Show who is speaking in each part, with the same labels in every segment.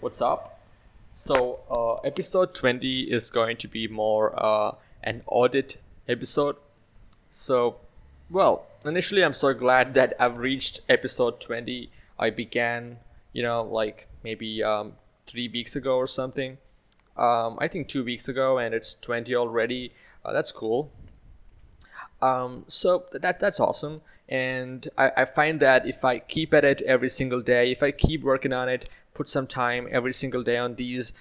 Speaker 1: What's up? Episode 20 is going to be more an audit episode. So, initially, I'm so glad that I've reached episode 20. I began, like maybe 3 weeks ago or something. I think 2 weeks ago, and it's 20 already. That's cool. That's awesome. And I find that if I keep at it every single day, if I keep working on it, put some time every single day on these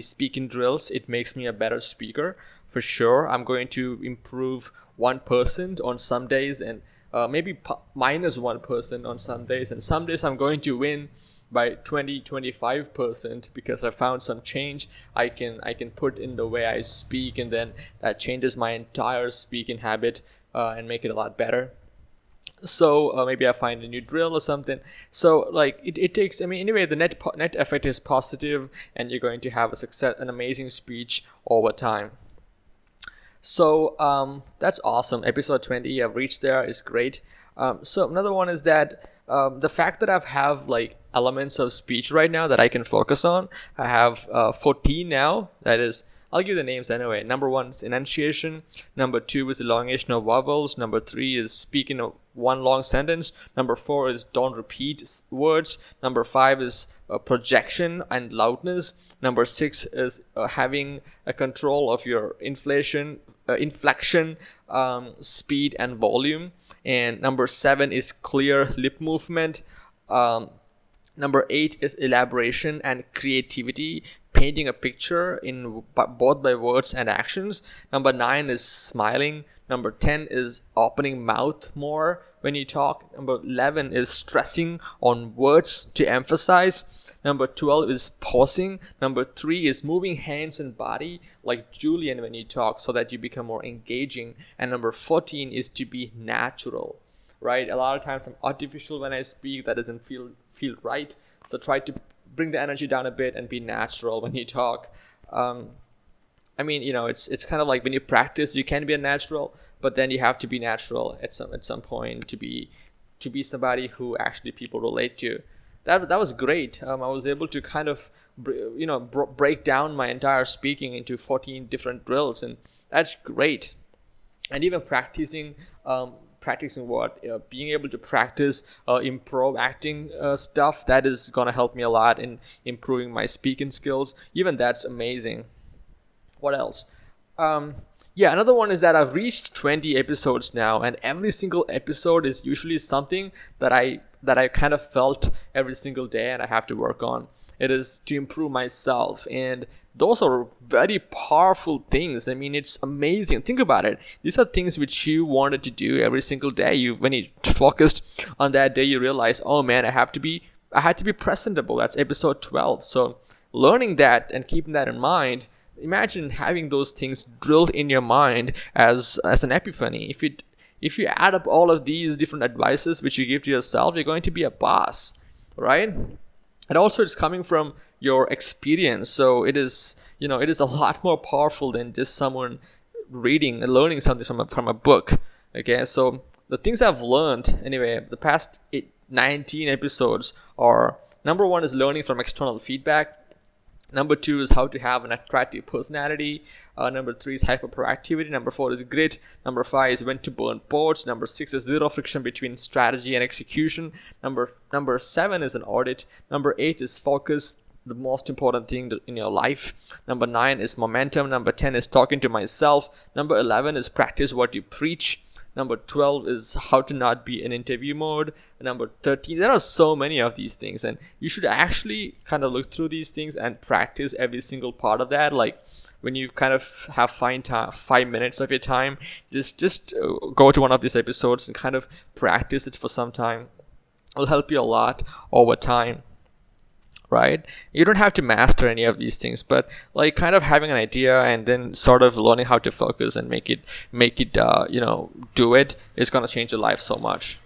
Speaker 1: speaking drills, it makes me a better speaker for sure. I'm going to improve 1% on some days, and maybe minus 1% on some days, and some days I'm going to win by 25% because I found some change I can put in the way I speak, and then that changes my entire speaking habit and make it a lot better. So maybe I find a new drill or something. So like it takes, anyway, the net effect is positive, and you're going to have an amazing speech over time. So that's awesome. Episode 20, I've reached there, is great. So another one is that the fact that I have like elements of speech right now that I can focus on. I have 14 now. That is, I'll give the names anyway. Number 1 is enunciation. Number 2 is elongation of vowels. Number 3 is speaking of one long sentence. Number 4 is don't repeat words. Number 5 is projection and loudness. Number 6 is having a control of your inflection, speed and volume. And number 7 is clear lip movement. Number 8 is elaboration and creativity, painting a picture in both by words and actions. Number 9 is smiling. Number 10 is opening mouth more when you talk. Number 11 is stressing on words to emphasize. Number 12 is pausing. Number 3 is moving hands and body like Julian when you talk so that you become more engaging. And number 14 is to be natural, right? A lot of times I'm artificial when I speak. That doesn't feel right. So try to bring the energy down a bit and be natural when you talk. It's kind of like when you practice, you can be a natural, but then you have to be natural at some point to be somebody who actually people relate to. That was great. I was able to kind of break down my entire speaking into 14 different drills, and that's great. And even practicing being able to practice improv acting stuff, that is gonna help me a lot in improving my speaking skills. Even that's amazing. What else? Another one is that I've reached 20 episodes now, and every single episode is usually something that I kind of felt every single day and I have to work on. It is to improve myself, and those are very powerful things. It's amazing. Think about it. These are things which you wanted to do every single day. When you focused on that day, you realize, oh man, I had to be presentable. That's episode 12. So learning that and keeping that in mind, imagine having those things drilled in your mind as an epiphany. If you add up all of these different advices which you give to yourself, you're going to be a boss, right? And also it's coming from your experience. So it is a lot more powerful than just someone reading and learning something from a book. Okay, so the things I've learned anyway, the past 19 episodes are: number 1 is learning from external feedback. Number 2 is how to have an attractive personality. Number 3 is hyperproactivity. Number 4 is grit. Number 5 is when to burn boats. Number 6 is zero friction between strategy and execution. Number 7 is an audit. Number 8 is focus, the most important thing in your life. Number 9 is momentum. Number 10 is talking to myself. Number 11 is practice what you preach. Number 12 is how to not be in interview mode. Number 13, there are so many of these things, and you should actually kind of look through these things and practice every single part of that. Like when you kind of have 5 minutes of your time, just go to one of these episodes and kind of practice it for some time. It'll help you a lot over time. Right? You don't have to master any of these things, but like kind of having an idea and then sort of learning how to focus and make it do it is going to change your life so much.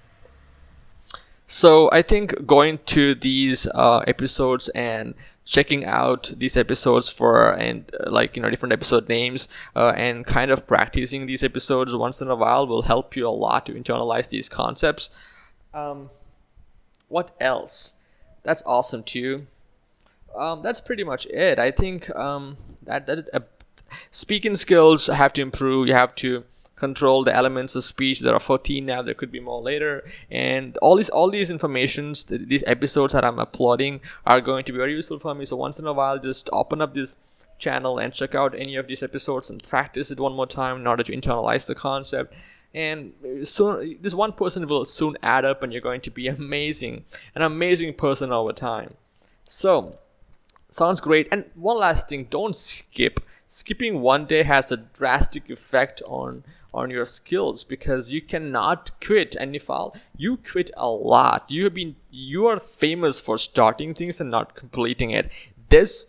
Speaker 1: So I think going to these episodes and checking out these episodes different episode names and kind of practicing these episodes once in a while will help you a lot to internalize these concepts. What else? That's awesome too. That's pretty much it. I think speaking skills have to improve. You have to control the elements of speech. There are 14 now. There could be more later. And all these informations, these episodes that I'm uploading are going to be very useful for me. So once in a while, just open up this channel and check out any of these episodes and practice it one more time in order to internalize the concept. And soon, this 1% will soon add up, and you're going to be an amazing person over time. So, sounds great. And one last thing, don't skip. Skipping one day has a drastic effect on your skills, because you cannot quit. And if you quit a lot, you are famous for starting things and not completing it. This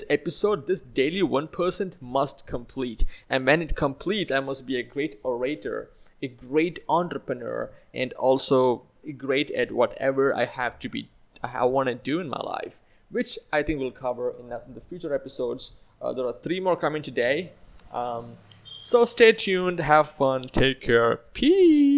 Speaker 1: episode, this daily 1% must complete. And when it completes, I must be a great orator, a great entrepreneur, and also great at whatever I want to do in my life, which I think we'll cover in the future episodes. There are 3 more coming today. So stay tuned, have fun, take care, peace.